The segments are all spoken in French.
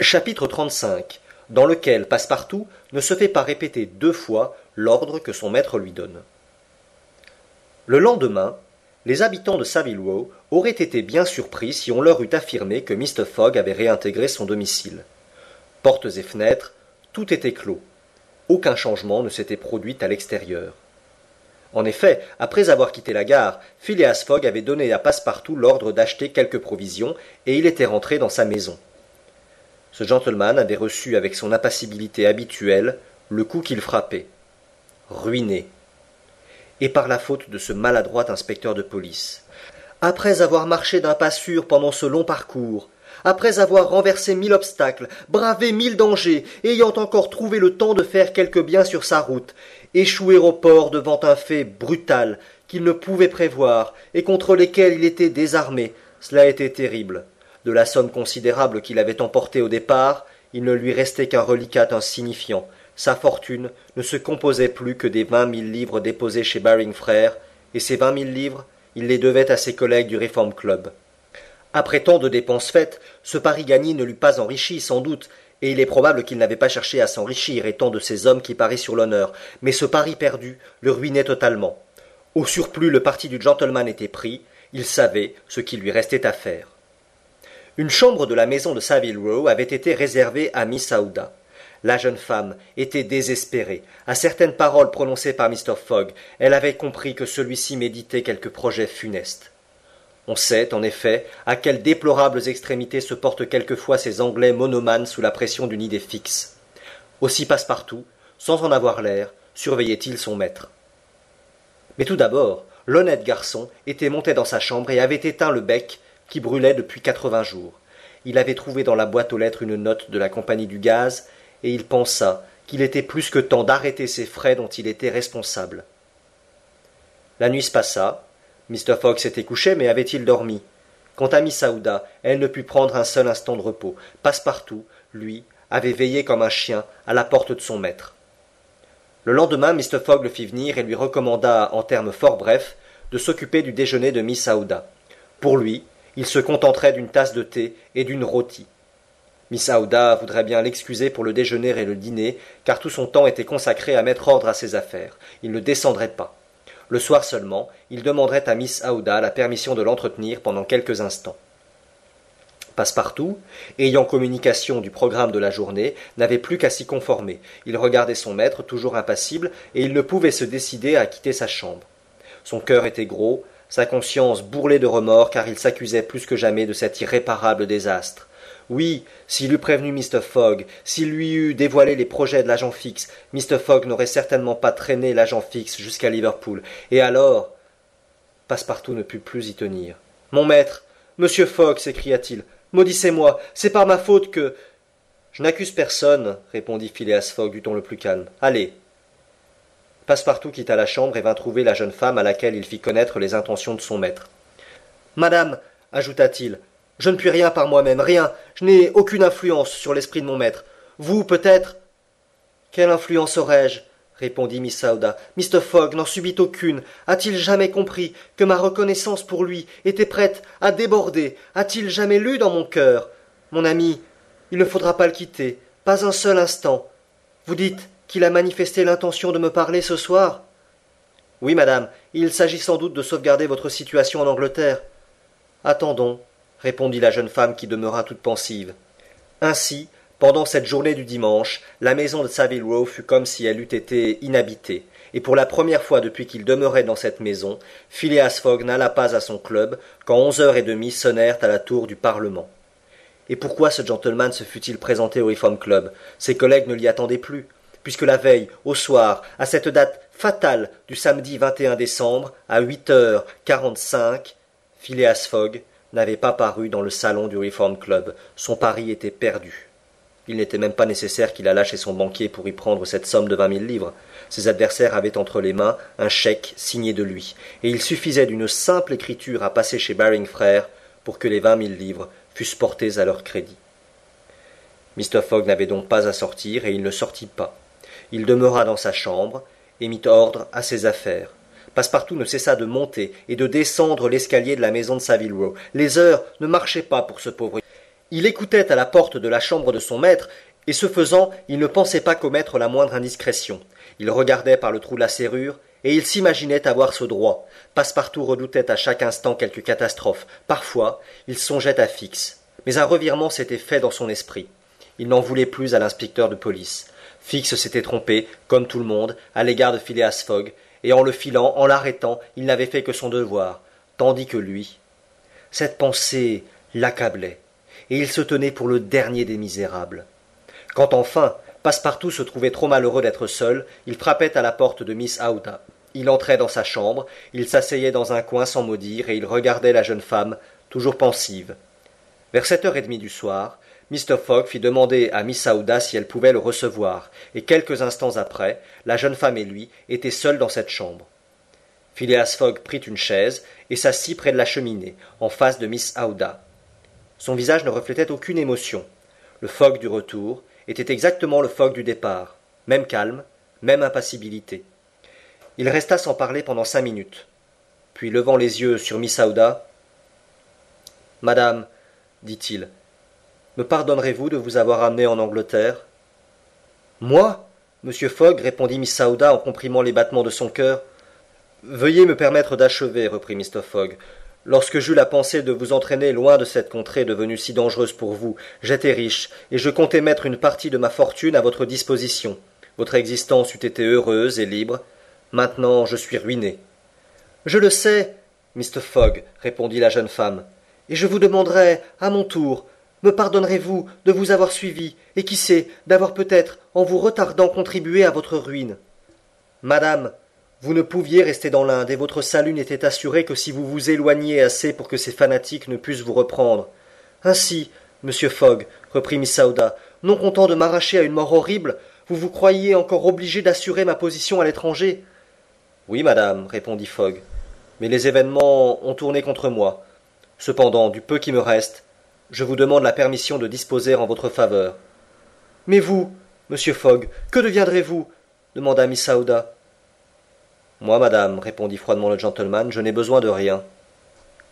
Chapitre 35, dans lequel Passepartout ne se fait pas répéter 2 fois l'ordre que son maître lui donne. Le lendemain, les habitants de Saville Row auraient été bien surpris si on leur eût affirmé que Mr. Fogg avait réintégré son domicile. Portes et fenêtres, tout était clos. Aucun changement ne s'était produit à l'extérieur. En effet, après avoir quitté la gare, Phileas Fogg avait donné à Passepartout l'ordre d'acheter quelques provisions, et il était rentré dans sa maison. Ce gentleman avait reçu avec son impassibilité habituelle le coup qu'il frappait. Ruiné. Et par la faute de ce maladroit inspecteur de police. Après avoir marché d'un pas sûr pendant ce long parcours, après avoir renversé 1000 obstacles, bravé 1000 dangers, ayant encore trouvé le temps de faire quelque bien sur sa route, échouer au port devant un fait brutal qu'il ne pouvait prévoir et contre lesquels il était désarmé, cela était terrible. De la somme considérable qu'il avait emportée au départ, il ne lui restait qu'un reliquat insignifiant. Sa fortune ne se composait plus que des 20 000 livres déposés chez Baring Frères, et ces 20 000 livres, il les devait à ses collègues du Reform Club. Après tant de dépenses faites, ce pari gagné ne l'eût pas enrichi, sans doute, et il est probable qu'il n'avait pas cherché à s'enrichir, étant de ces hommes qui parient sur l'honneur, mais ce pari perdu le ruinait totalement. Au surplus, le parti du gentleman était pris, il savait ce qu'il lui restait à faire. Une chambre de la maison de Saville Row avait été réservée à Miss Aouda. La jeune femme était désespérée. À certaines paroles prononcées par Mr. Fogg, elle avait compris que celui-ci méditait quelque projet funeste. On sait, en effet, à quelles déplorables extrémités se portent quelquefois ces Anglais monomanes sous la pression d'une idée fixe. Aussi Passepartout, sans en avoir l'air, surveillait-il son maître. Mais tout d'abord, l'honnête garçon était monté dans sa chambre et avait éteint le bec qui brûlait depuis 80 jours. Il avait trouvé dans la boîte aux lettres une note de la compagnie du gaz, et il pensa qu'il était plus que temps d'arrêter ces frais dont il était responsable. La nuit se passa. Mr. Fogg s'était couché, mais avait-il dormi? Quant à Miss Aouda, elle ne put prendre un seul instant de repos. Passepartout, lui, avait veillé comme un chien à la porte de son maître. Le lendemain, Mr. Fogg le fit venir et lui recommanda, en termes fort brefs, de s'occuper du déjeuner de Miss Aouda. Pour lui, il se contenterait d'une tasse de thé et d'une rôtie. Miss Aouda voudrait bien l'excuser pour le déjeuner et le dîner, car tout son temps était consacré à mettre ordre à ses affaires. Il ne descendrait pas. Le soir seulement, il demanderait à Miss Aouda la permission de l'entretenir pendant quelques instants. Passepartout, ayant communication du programme de la journée, n'avait plus qu'à s'y conformer. Il regardait son maître, toujours impassible, et il ne pouvait se décider à quitter sa chambre. Son cœur était gros, sa conscience bourrelée de remords, car il s'accusait plus que jamais de cet irréparable désastre. Oui, s'il eût prévenu Mr. Fogg, s'il lui eût dévoilé les projets de l'agent fixe, Mr. Fogg n'aurait certainement pas traîné l'agent fixe jusqu'à Liverpool. Et alors... Passepartout ne put plus y tenir. « Mon maître, Monsieur Fogg, s'écria-t-il, maudissez-moi, c'est par ma faute que... » Je n'accuse personne, répondit Phileas Fogg du ton le plus calme. Allez. Passepartout quitta la chambre et vint trouver la jeune femme à laquelle il fit connaître les intentions de son maître. Madame, ajouta-t-il, je ne puis rien par moi-même, rien, je n'ai aucune influence sur l'esprit de mon maître. Vous, peut-être... Quelle influence aurais-je? Répondit Miss Aouda. Mr. Fogg n'en subit aucune. A-t-il jamais compris que ma reconnaissance pour lui était prête à déborder? A-t-il jamais lu dans mon cœur? Mon ami, il ne faudra pas le quitter, pas un seul instant. Vous dites qu'il a manifesté l'intention de me parler ce soir? Oui, madame, il s'agit sans doute de sauvegarder votre situation en Angleterre. Attendons, répondit la jeune femme qui demeura toute pensive. Ainsi, pendant cette journée du dimanche, la maison de Saville Row fut comme si elle eût été inhabitée, et pour la première fois depuis qu'il demeurait dans cette maison, Phileas Fogg n'alla pas à son club quand 11h30 sonnèrent à la tour du Parlement. Et pourquoi ce gentleman se fût-il présenté au Reform Club? Ses collègues ne l'y attendaient plus, puisque la veille, au soir, à cette date fatale du samedi 21 décembre, à 8h45, Phileas Fogg n'avait pas paru dans le salon du Reform Club. Son pari était perdu. Il n'était même pas nécessaire qu'il allât chez son banquier pour y prendre cette somme de 20 000 livres. Ses adversaires avaient entre les mains un chèque signé de lui, et il suffisait d'une simple écriture à passer chez Baring Frères pour que les 20 000 livres fussent portés à leur crédit. Mr. Fogg n'avait donc pas à sortir, et il ne sortit pas. Il demeura dans sa chambre, et mit ordre à ses affaires. Passepartout ne cessa de monter et de descendre l'escalier de la maison de Saville Row. Les heures ne marchaient pas pour ce pauvre, Il écoutait à la porte de la chambre de son maître, et ce faisant, il ne pensait pas commettre la moindre indiscrétion. Il regardait par le trou de la serrure, et il s'imaginait avoir ce droit. Passepartout redoutait à chaque instant quelque catastrophe. Parfois, il songeait à Fix. Mais un revirement s'était fait dans son esprit. Il n'en voulait plus à l'inspecteur de police. Fix s'était trompé, comme tout le monde, à l'égard de Phileas Fogg, et en le filant, en l'arrêtant, il n'avait fait que son devoir, tandis que lui. Cette pensée l'accablait, et il se tenait pour le dernier des misérables. Quand enfin Passepartout se trouvait trop malheureux d'être seul, il frappait à la porte de Miss Aouda. Il entrait dans sa chambre, il s'asseyait dans un coin sans mot dire, et il regardait la jeune femme, toujours pensive. Vers 7h30 du soir, Mr. Fogg fit demander à Miss Aouda si elle pouvait le recevoir, et quelques instants après, la jeune femme et lui étaient seuls dans cette chambre. Phileas Fogg prit une chaise et s'assit près de la cheminée, en face de Miss Aouda. Son visage ne reflétait aucune émotion. Le Fogg du retour était exactement le Fogg du départ, même calme, même impassibilité. Il resta sans parler pendant 5 minutes. Puis, levant les yeux sur Miss Aouda, « Madame, dit-il, me pardonnerez-vous de vous avoir amenée en Angleterre ?» « Moi, monsieur Fogg, répondit Miss Aouda en comprimant les battements de son cœur. « Veuillez me permettre d'achever, reprit Mr. Fogg. Lorsque j'eus la pensée de vous entraîner loin de cette contrée devenue si dangereuse pour vous, j'étais riche, et je comptais mettre une partie de ma fortune à votre disposition. Votre existence eût été heureuse et libre. Maintenant, je suis ruiné. »« Je le sais, Mr. Fogg, répondit la jeune femme, et je vous demanderai, à mon tour, me pardonnerez-vous de vous avoir suivi, et qui sait, d'avoir peut-être, en vous retardant, contribué à votre ruine. Madame, vous ne pouviez rester dans l'Inde, et votre salut n'était assuré que si vous vous éloigniez assez pour que ces fanatiques ne pussent vous reprendre. Ainsi, monsieur Fogg, reprit Miss Aouda, non content de m'arracher à une mort horrible, vous vous croyiez encore obligé d'assurer ma position à l'étranger. Oui, madame, répondit Fogg, mais les événements ont tourné contre moi. Cependant, du peu qui me reste, je vous demande la permission de disposer en votre faveur. Mais vous, monsieur Fogg, que deviendrez-vous demanda Miss Aouda. Moi, madame, répondit froidement le gentleman, je n'ai besoin de rien.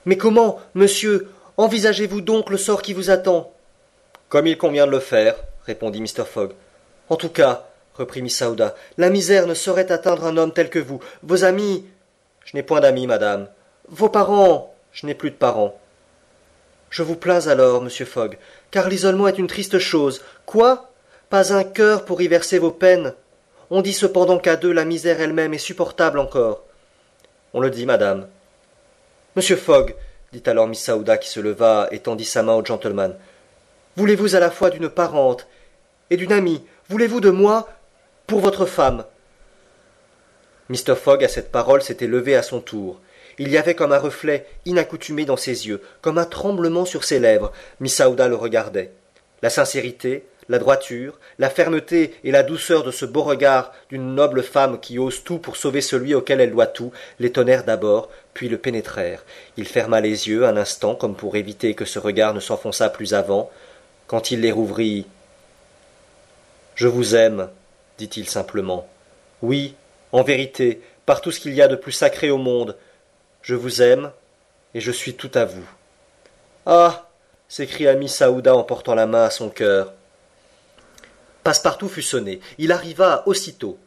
Mais comment, monsieur, envisagez-vous donc le sort qui vous attend? Comme il convient de le faire, répondit Mr. Fogg. En tout cas, reprit Miss Aouda, la misère ne saurait atteindre un homme tel que vous. Vos amis. Je n'ai point d'amis, madame. Vos parents. Je n'ai plus de parents. Je vous plains alors, monsieur Fogg, car l'isolement est une triste chose. Quoi? Pas un cœur pour y verser vos peines. On dit cependant qu'à deux la misère elle-même est supportable encore. On le dit, madame. Monsieur Fogg, dit alors Miss Aouda qui se leva et tendit sa main au gentleman, voulez-vous à la fois d'une parente et d'une amie, voulez-vous de moi pour votre femme? Mr. Fogg, à cette parole, s'était levé à son tour. Il y avait comme un reflet inaccoutumé dans ses yeux, comme un tremblement sur ses lèvres. Miss Aouda le regardait. La sincérité, la droiture, la fermeté et la douceur de ce beau regard d'une noble femme qui ose tout pour sauver celui auquel elle doit tout, l'étonnèrent d'abord, puis le pénétrèrent. Il ferma les yeux un instant comme pour éviter que ce regard ne s'enfonçât plus avant. Quand il les rouvrit, « Je vous aime, dit-il simplement. Oui, en vérité, par tout ce qu'il y a de plus sacré au monde, je vous aime, et je suis tout à vous. »« Ah !» s'écria Miss Aouda en portant la main à son cœur. Passepartout fut sonné. Il arriva aussitôt.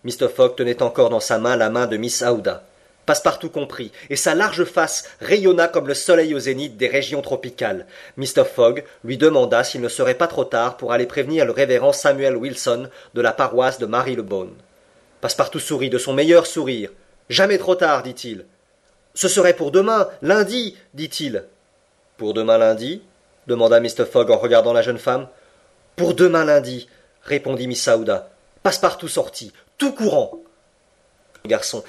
Mr. Fogg tenait encore dans sa main la main de Miss Aouda. Passepartout comprit, et sa large face rayonna comme le soleil au zénith des régions tropicales. Mr. Fogg lui demanda s'il ne serait pas trop tard pour aller prévenir le révérend Samuel Wilson de la paroisse de Marylebone. Passepartout sourit de son meilleur sourire. « Jamais trop tard, dit-il. »« Ce serait pour demain, lundi, dit-il. »« Pour demain lundi ?» demanda Mr. Fogg en regardant la jeune femme. « Pour demain lundi, » répondit Miss Aouda. Passepartout sortit, tout courant. Le garçon